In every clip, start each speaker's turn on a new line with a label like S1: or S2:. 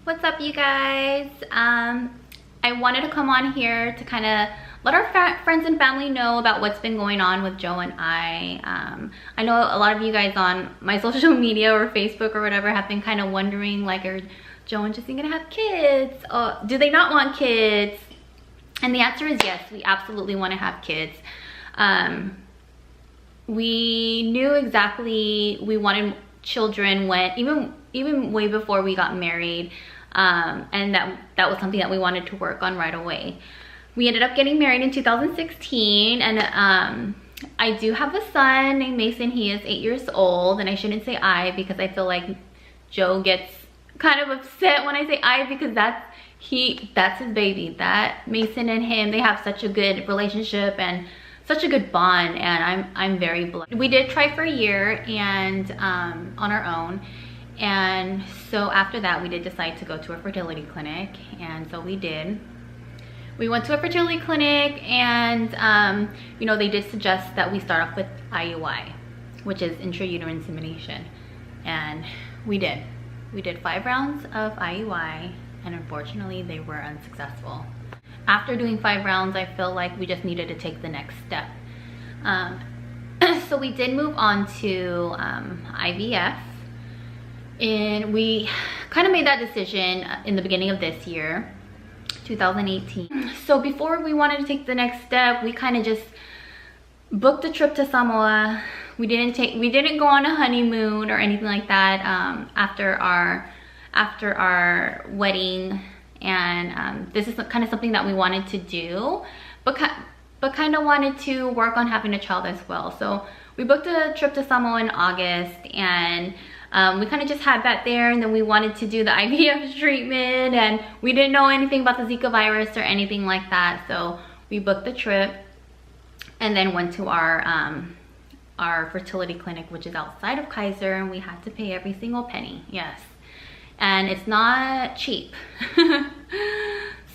S1: What's up, you guys? I wanted to come on here to kind of let our friends and family know about what's been going on with Joe and I. I know a lot of you guys on my social media or Facebook or whatever have been kind of wondering, like, are Joe and Justine gonna have kids? Do they not want kids? And the answer is yes, we absolutely want to have kids. We knew exactly we wanted children when even way before we got married, and that was something that we wanted to work on right away. We ended up getting married in 2016, and I do have a son named Mason. He is 8 years old, and I shouldn't say I because I feel like Joe gets kind of upset when I say I, because that's his baby. That Mason and him, they have such a good relationship and such a good bond, and I'm very blessed. We did try for a year and on our own, and so after that we did decide to go to a fertility clinic, and so we did. We went to a fertility clinic, and you know, they did suggest that we start off with IUI, which is intrauterine insemination, and we did 5 rounds of IUI, and unfortunately they were unsuccessful. After doing 5 rounds, I feel like we just needed to take the next step. So we did move on to IVF, and we kind of made that decision in the beginning of this year, 2018. So before we wanted to take the next step, we kind of just booked a trip to Samoa. We didn't go on a honeymoon or anything like that after our wedding. And this is kind of something that we wanted to do, but kind of wanted to work on having a child as well. So we booked a trip to Samoa in August, and we kind of just had that there, and then we wanted to do the IVF treatment, and we didn't know anything about the Zika virus or anything like that. So we booked the trip and then went to our fertility clinic, which is outside of Kaiser, and we had to pay every single penny. Yes. And it's not cheap.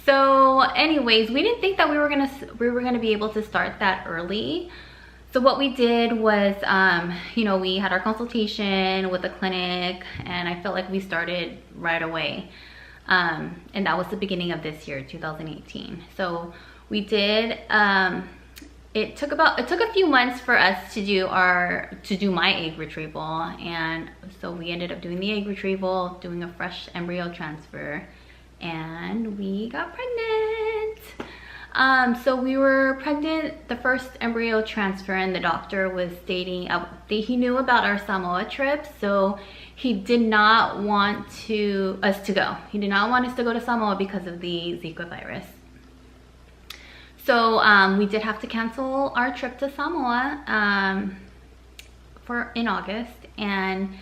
S1: So anyways, we didn't think that we were gonna be able to start that early. So what we did was, you know, we had our consultation with the clinic, and I felt like we started right away. And that was the beginning of this year, 2018. So we did. It took a few months for us to do my egg retrieval, and so we ended up doing the egg retrieval, doing a fresh embryo transfer, and we got pregnant. So we were pregnant the first embryo transfer, and the doctor was stating he knew about our Samoa trip, so he did not want us to go. He did not want us to go to Samoa because of the Zika virus. So we did have to cancel our trip to Samoa in August, and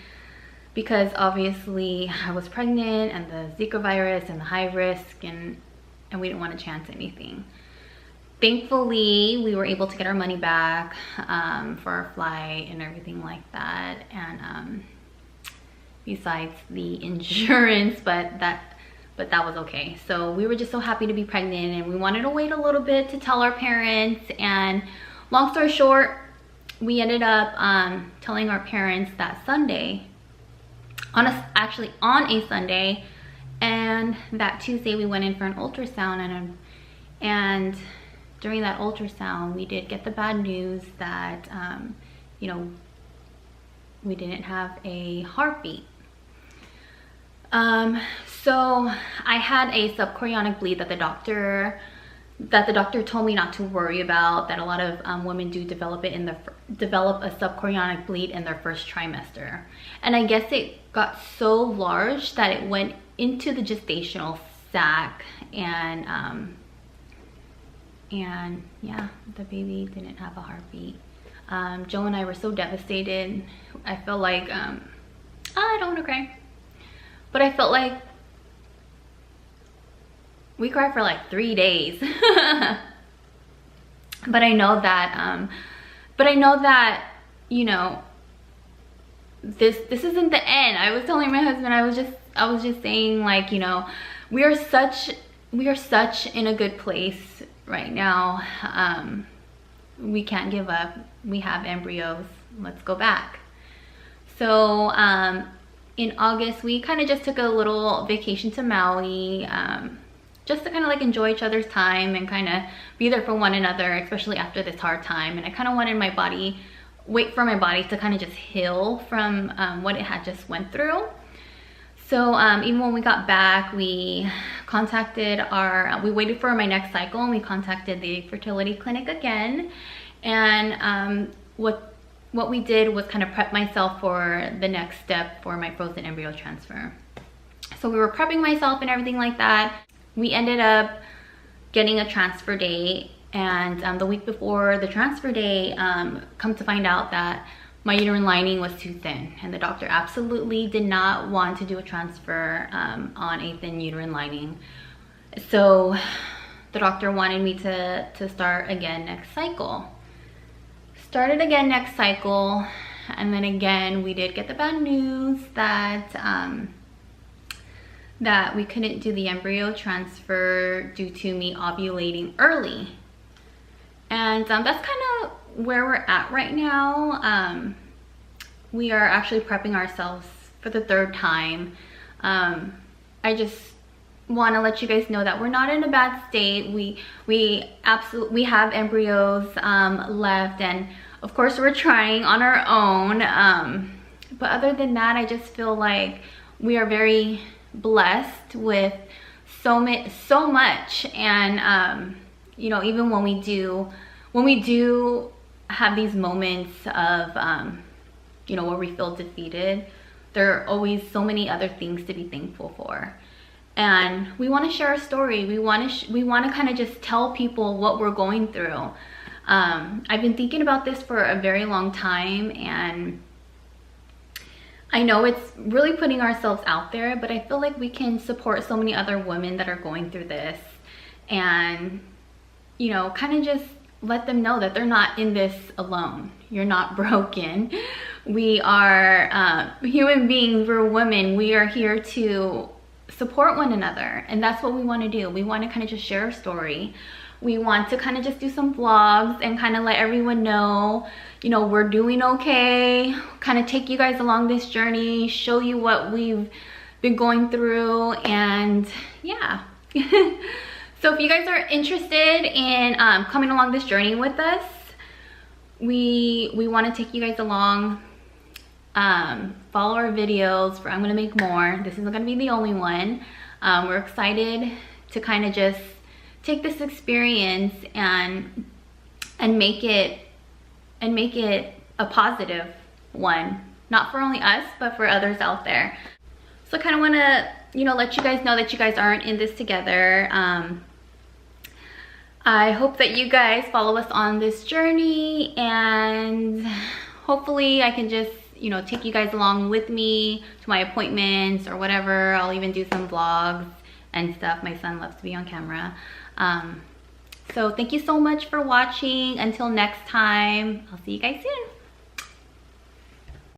S1: because obviously I was pregnant and the Zika virus and the high risk, and we didn't want to chance anything. Thankfully, we were able to get our money back for our flight and everything like that, and besides the insurance, but that was okay. So we were just so happy to be pregnant, and we wanted to wait a little bit to tell our parents. And long story short, we ended up telling our parents that Sunday, on a Sunday, and that Tuesday we went in for an ultrasound, and during that ultrasound we did get the bad news that you know, we didn't have a heartbeat. So I had a subchorionic bleed that the doctor told me not to worry about, that a lot of women do develop a subchorionic bleed in their first trimester. And I guess it got so large that it went into the gestational sac, and yeah, the baby didn't have a heartbeat. Joe and I were so devastated. I felt like, I don't want to cry, but I felt like we cried for like 3 days. But I know that, you know, this isn't the end. I was telling my husband, I was just saying, like, you know, we are such in a good place right now. We can't give up. We have embryos. Let's go back. So in August, we kind of just took a little vacation to Maui, just to kind of like enjoy each other's time and kind of be there for one another, especially after this hard time. And I kind of wanted my body, wait for my body to kind of just heal from what it had just went through. So even when we got back, we contacted we waited for my next cycle, and we contacted the fertility clinic again. And what we did was kind of prep myself for the next step for my frozen embryo transfer. So we were prepping myself and everything like that. We ended up getting a transfer date, and the week before the transfer day, come to find out that my uterine lining was too thin, and the doctor absolutely did not want to do a transfer on a thin uterine lining. So the doctor wanted me to start again next cycle. Started again next cycle, and then again we did get the bad news that that we couldn't do the embryo transfer due to me ovulating early. And that's kind of where we're at right now. We are actually prepping ourselves for the third time. I just want to let you guys know that we're not in a bad state. We have embryos left, and of course we're trying on our own. But other than that, I just feel like we are very blessed with so much. And you know, even when we do have these moments of you know, where we feel defeated, there are always so many other things to be thankful for. And we want to share a story. We want to kind of just tell people what we're going through. I've been thinking about this for a very long time, and I know it's really putting ourselves out there, but I feel like we can support so many other women that are going through this, and, you know, kind of just let them know that they're not in this alone. You're not broken. We are human beings. We're women. We are here to support one another, and that's what we want to do. We want to kind of just share our story. We want to kind of just do some vlogs and kind of let everyone know, you know, we're doing okay, kind of take you guys along this journey, show you what we've been going through, and yeah. So if you guys are interested in coming along this journey with us, we want to take you guys along. Follow our videos, I'm going to make more. This isn't going to be the only one. We're excited to kind of just take this experience and make it a positive one, not for only us, but for others out there. So I kind of want to, you know, let you guys know that you guys aren't in this together. I hope that you guys follow us on this journey, and hopefully I can just, you know, take you guys along with me to my appointments or whatever. I'll even do some vlogs and stuff. My son loves to be on camera. So thank you so much for watching. Until next time, I'll see you guys soon.